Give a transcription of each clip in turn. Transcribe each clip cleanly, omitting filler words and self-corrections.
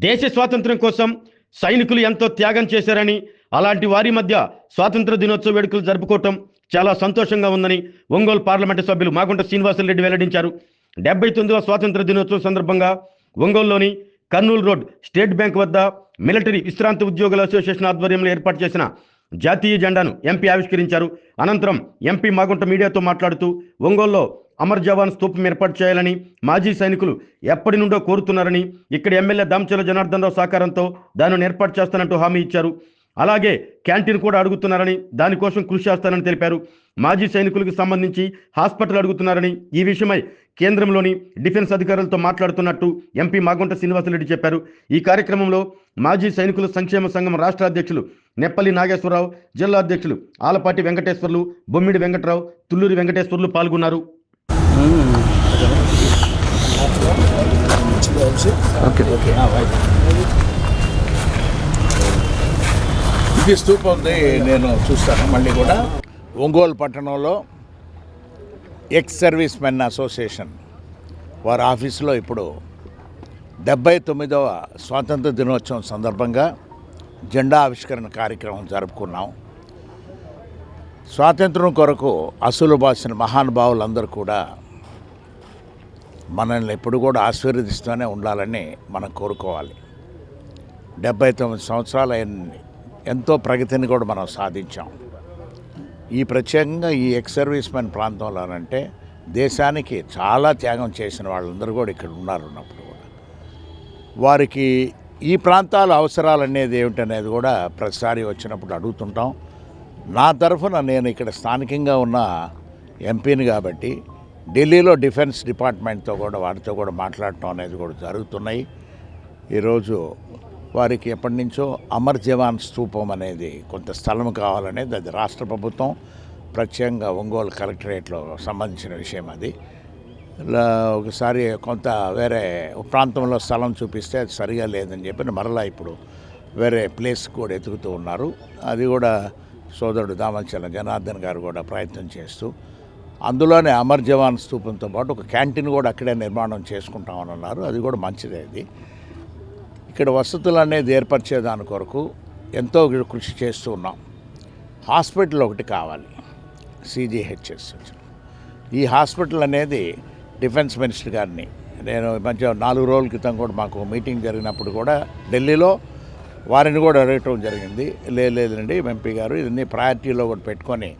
దేశ స్వాతంత్ర్యం కోసం సైనికులు ఎంతో త్యాగం చేశారని, అలాంటి వారి మధ్య స్వాతంత్ర దినోత్సవ వేడుకలు జరుపుకోవటం చాలా సంతోషంగా ఉందని ఒంగోలు పార్లమెంటు సభ్యులు మాగుంట శ్రీనివాసులు వెల్లడించారు. 79వ స్వాతంత్ర దినోత్సవం సందర్భంగా ఒంగోలులోని కర్నూలు రోడ్ స్టేట్ బ్యాంక్ వద్ద మిలిటరీ విశ్రాంతి ఉద్యోగుల అసోసియేషన్ ఆధ్వర్యంలో ఏర్పాటు చేసిన జాతీయ జెండాను ఎంపీ ఆవిష్కరించారు. అనంతరం ఎంపీ మాగుంట మీడియాతో మాట్లాడుతూ ఒంగోలులో అమర్ జవాన్ స్తూపం ఏర్పాటు చేయాలని మాజీ సైనికులు ఎప్పటి నుండో కోరుతున్నారని, ఇక్కడ ఎమ్మెల్యే దామచర్ల జనార్దన్ రావు సహకారంతో దానిని ఏర్పాటు చేస్తానంటూ హామీ ఇచ్చారు. అలాగే క్యాంటీన్ కూడా అడుగుతున్నారని, దానికోసం కృషి చేస్తానని తెలిపారు. మాజీ సైనికులకు సంబంధించి హాస్పిటల్ అడుగుతున్నారని, ఈ విషయమై కేంద్రంలోని డిఫెన్స్ అధికారులతో మాట్లాడుతున్నట్టు ఎంపీ మాగుంట శ్రీనివాసరెడ్డి చెప్పారు. ఈ కార్యక్రమంలో మాజీ సైనికుల సంక్షేమ సంఘం రాష్ట్ర అధ్యక్షులు నెప్పల్లి నాగేశ్వరరావు, జిల్లా అధ్యక్షులు ఆలపాటి వెంకటేశ్వర్లు, బొమ్మిడి వెంకటరావు, తుల్లూరి వెంకటేశ్వర్లు పాల్గొన్నారు. ఇది స్తూపం ఉంది, నేను చూస్తాను మళ్ళీ కూడా. ఒంగోలు పట్టణంలో ఎక్స్ సర్వీస్ మెన్ అసోసియేషన్ వారి ఆఫీసులో ఇప్పుడు 79వ స్వాతంత్ర దినోత్సవం సందర్భంగా జెండా ఆవిష్కరణ కార్యక్రమం జరుపుకున్నాం. స్వాతంత్రం కొరకు అసలు బాసిన మహానుభావులందరూ కూడా మనల్ని ఎప్పుడు కూడా ఆశీర్వదిస్తూనే ఉండాలని మనం కోరుకోవాలి. 79 సంవత్సరాలు ఎంతో ప్రగతిని కూడా మనం సాధించాం. ఈ ప్రత్యేకంగా ఈ ఎక్స్ సర్వీస్ మెన్ ప్రాంతంలోనంటే దేశానికి చాలా త్యాగం చేసిన వాళ్ళందరూ కూడా ఇక్కడ ఉన్నారు. ఉన్నప్పుడు కూడా వారికి ఈ ప్రాంతాల అవసరాలు అనేది ఏమిటనేది కూడా ప్రతిసారి వచ్చినప్పుడు అడుగుతుంటాం. నా తరఫున నేను ఇక్కడ స్థానికంగా ఉన్న ఎంపీని కాబట్టి ఢిల్లీలో డిఫెన్స్ డిపార్ట్మెంట్తో కూడా వారితో కూడా మాట్లాడటం అనేది కూడా జరుగుతున్నాయి. ఈరోజు వారికి ఎప్పటి నుంచో అమర్ జవాన్ స్తూపం అనేది కొంత స్థలం కావాలనేది, అది రాష్ట్ర ప్రభుత్వం ప్రత్యేకంగా ఒంగోలు కలెక్టరేట్లో సంబంధించిన విషయం. అది ఒకసారి కొంత వేరే ప్రాంతంలో స్థలం చూపిస్తే అది సరిగా లేదని చెప్పి మరలా ఇప్పుడు వేరే ప్లేస్ కూడా ఎతుకుతూ ఉన్నారు. అది కూడా సోదరుడు దామచర్ల జనార్దన్ గారు కూడా ప్రయత్నం చేస్తూ అందులోనే అమర్ జవాన్ స్తూపంతో పాటు ఒక క్యాంటీన్ కూడా అక్కడే నిర్మాణం చేసుకుంటామని అన్నారు. అది కూడా మంచిదే. అది ఇక్కడ వసతులు అనేది ఏర్పరిచే దాని కొరకు ఎంతో కృషి చేస్తూ ఉన్నాం. హాస్పిటల్ ఒకటి కావాలి, CGHS. ఈ హాస్పిటల్ అనేది డిఫెన్స్ మినిస్టర్ గారిని నేను మంచిగా 4 రోజుల క్రితం కూడా మాకు మీటింగ్ జరిగినప్పుడు కూడా ఢిల్లీలో వారిని కూడా అడగటం జరిగింది. లేదండి ఎంపీ గారు, ఇవన్నీ ప్రయారిటీలో కూడా పెట్టుకొని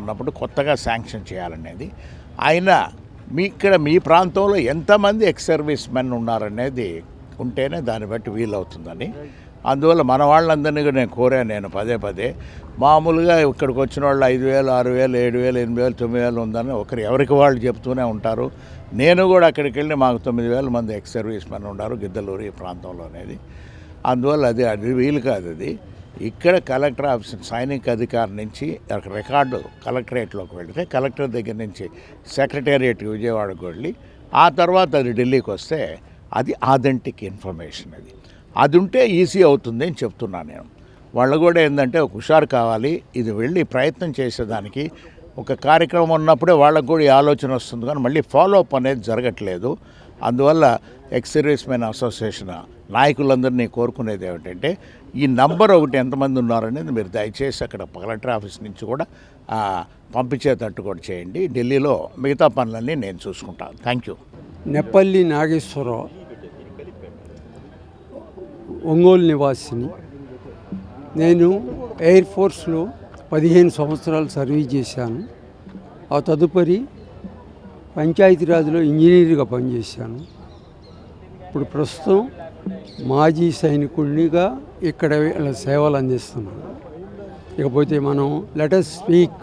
ఉన్నప్పుడు కొత్తగా శాంక్షన్ చేయాలనేది. ఆయన మీ ప్రాంతంలో ఎంతమంది ఎక్స్ సర్వీస్ మెన్ ఉన్నారనేది ఉంటేనే దాన్ని బట్టి వీలవుతుందని, అందువల్ల మన వాళ్ళందరినీ కూడా నేను కోరాను. నేను పదే మామూలుగా ఇక్కడికి వచ్చిన వాళ్ళు 5,000, 6,000, 7,000, 8,000, 9,000 ఉందని ఎవరికి వాళ్ళు చెప్తూనే ఉంటారు. నేను కూడా అక్కడికి వెళ్ళి మాకు 9,000 మంది ఎక్స్ సర్వీస్ మెన్ ఉన్నారు గిద్దలూరు ఈ ప్రాంతంలో అనేది. అందువల్ల అది వీలు కాదు. అది ఇక్కడ కలెక్టర్ ఆఫీస్ సైనిక అధికారి నుంచి రికార్డు కలెక్టరేట్లోకి వెళితే కలెక్టర్ దగ్గర నుంచి సెక్రటేరియట్ విజయవాడకు వెళ్ళి ఆ తర్వాత అది ఢిల్లీకి వస్తే అది ఆథెంటిక్ ఇన్ఫర్మేషన్. అది ఉంటే ఈజీ అవుతుంది అని చెప్తున్నాను నేను. వాళ్ళు కూడా ఏంటంటే ఒక హుషారు కావాలి, ఇది వెళ్ళి ప్రయత్నం చేసేదానికి ఒక కార్యక్రమం ఉన్నప్పుడే వాళ్ళకు కూడా ఈ ఆలోచన వస్తుంది, కానీ మళ్ళీ ఫాలో అప్ అనేది జరగట్లేదు. అందువల్ల ఎక్స్ సర్వీస్ మెన్ అసోసియేషన్ నాయకులందరినీ కోరుకునేది ఏమిటంటే ఈ నంబర్ ఒకటి ఎంతమంది ఉన్నారనేది మీరు దయచేసి అక్కడ కలెక్టర్ ఆఫీస్ నుంచి కూడా పంపించేటట్టు కూడా చేయండి. ఢిల్లీలో మిగతా పనులన్నీ నేను చూసుకుంటాను. Thank you. నెప్పల్లి నాగేశ్వరరావు, ఒంగోలు నివాసిని. నేను ఎయిర్ ఫోర్స్లో 15 సంవత్సరాలు సర్వీస్ చేశాను. ఆ తదుపరి పంచాయతీరాజ్లో ఇంజనీర్గా పనిచేశాను. ఇప్పుడు ప్రస్తుతం మాజీ సైనికుడినిగా ఇక్కడ సేవలు అందిస్తున్నాను. ఇకపోతే మనం let us speak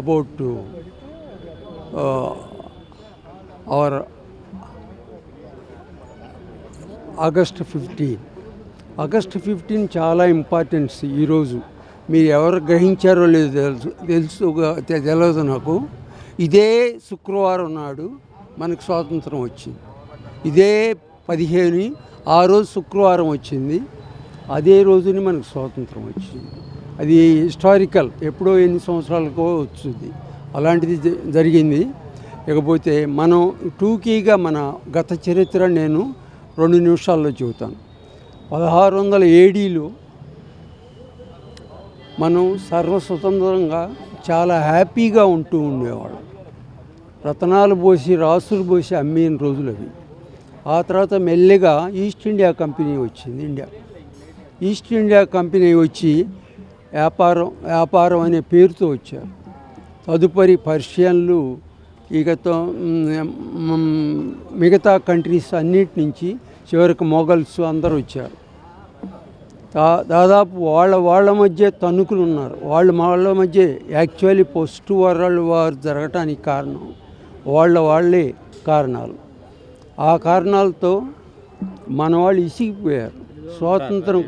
about our August 15 చాలా ఇంపార్టెన్స్. ఈరోజు మీరు ఎవరు గ్రహించారో లేదో తెలియదు నాకు. ఇదే శుక్రవారం నాడు మనకు స్వాతంత్రం వచ్చింది. ఇదే 15 ఆ రోజు శుక్రవారం వచ్చింది. అదే రోజుని మనకు స్వాతంత్రం వచ్చింది. అది హిస్టారికల్, ఎప్పుడో ఎన్ని సంవత్సరాలకో వచ్చింది. అలాంటిది జరిగింది. ఇకపోతే మనం టూకీగా మన గత చరిత్ర నేను 2 నిమిషాల్లో చెబుతాను. 1600 ఏడీలో మనం సర్వస్వతంత్రంగా చాలా హ్యాపీగా ఉంటూ ఉండేవాళ్ళం. రతనాలు పోసి రాసులు పోసి అమ్మిన రోజులు అవి. ఆ తర్వాత మెల్లిగా ఈస్ట్ ఇండియా కంపెనీ వచ్చింది. ఈస్ట్ ఇండియా కంపెనీ వచ్చి వ్యాపారం అనే పేరుతో వచ్చారు. తదుపరి పర్షియన్లు మిగతా కంట్రీస్ అన్నిటి నుంచి చివరికి మొఘల్స్ అందరూ వచ్చారు. దాదాపు వాళ్ళ మధ్య తణుకులు ఉన్నారు. వాళ్ళ మధ్య యాక్చువల్లీ పోస్ట్ వరల్డ్ వార్ జరగటానికి కారణం వాళ్ళే కారణాలు. ఆ కారణాలతో మన వాళ్ళు ఇసిగిపోయారు. స్వాతంత్రం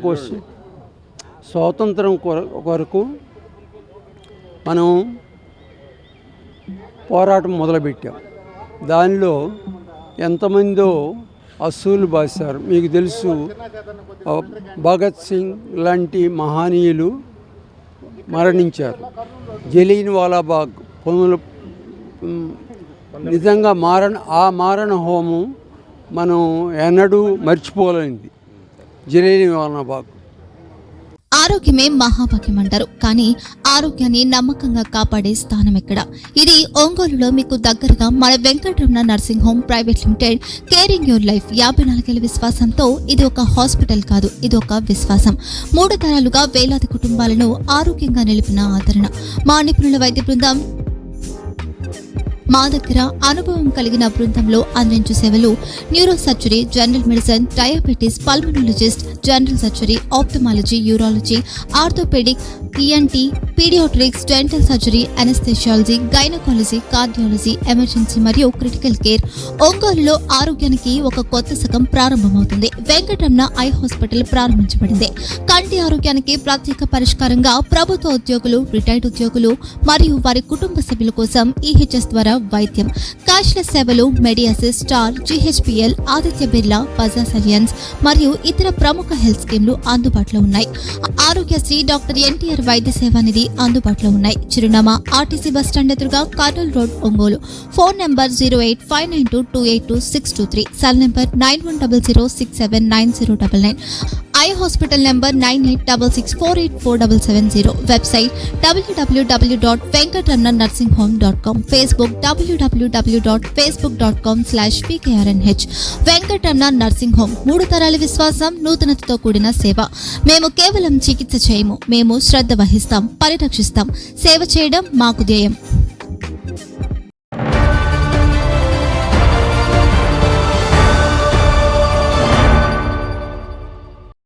కొరకు మనం పోరాటం మొదలుపెట్టాం. దానిలో ఎంతమందో అసూలు బాసారు. మీకు తెలుసు, భగత్ సింగ్ లాంటి మహనీయులు మరణించారు. జలియన్ వాలాబాగ్ నిజంగా మారణ హోమం మనం ఎన్నడూ మర్చిపోలేనిది. జలియన్ వాలాబాగ్. ఆరోగ్యమే మహాభాగ్యం అంటారు, కానీ ఆరోగ్యాన్ని నమ్మకంగా కాపాడే స్థానం ఎక్కడ? ఇది ఒంగోలులో మీకు దగ్గరగా మన Venkataramana nursing home private limited. Caring your life 54 ఏళ్ల విశ్వాసంతో ఇది ఒక హాస్పిటల్ కాదు, ఇది ఒక విశ్వాసం. 3 తరాలుగా వేలాది కుటుంబాలను ఆరోగ్యంగా నిలిపిన ఆదరణ. మా నిపుణుల వైద్య బృందం మా దగ్గర అనుభవం కలిగిన బృందంలో అందించే సేవలు: neuro surgery, general medicine, diabetes, pulmonologist, general surgery, ophthalmology, urology, orthopaedic, ENT, paediatrics, dental surgery, anaesthesiology, gynaecology, cardiology, emergency మరియు క్రిటికల్ కేర్. ఒంగోలులో ఆరోగ్యానికి ఒక కొత్త శకం ప్రారంభమవుతుంది. వెంకటరమణ ఐ హాస్పిటల్ ప్రారంభించబడింది. కంటి ఆరోగ్యానికి ప్రత్యేక పరిష్కారంగా ప్రభుత్వ ఉద్యోగులు, రిటైర్డ్ ఉద్యోగులు మరియు వారి కుటుంబ సభ్యుల కోసం EHS ద్వారా వైద్యం. క్యాష్లెస్ సేవలు Medi Assist, Star, GHPL, Aditya Birla, Bajaj Allianz మరియు ఇతర ప్రముఖ హెల్త్ స్కీమ్లు అందుబాటులో ఉన్నాయి. ఆరోగ్యశ్రీ, డాక్టర్ NTR వైద్య సేవా నిధి అందుబాటులో ఉన్నాయి. చిరునామా RTC బస్ స్టాండ్ ఎదురుగా, Kurnool road, Ongole. Phone number 08592282623, cell number 9100679099. Eye hospital number 9866484770. Website www.venkatramananursinghome.com. Facebook www.facebook.com/VKRNH. Venkataramana nursing home. 3 తరాల విశ్వాసం, నూతనతతో కూడిన సేవ. మేము కేవలం చికిత్స చేయము, మేము శ్రద్ధ వహిస్తాం, పరిరక్షిస్తాం. సేవ చేయడం మాకు ధ్యేయం.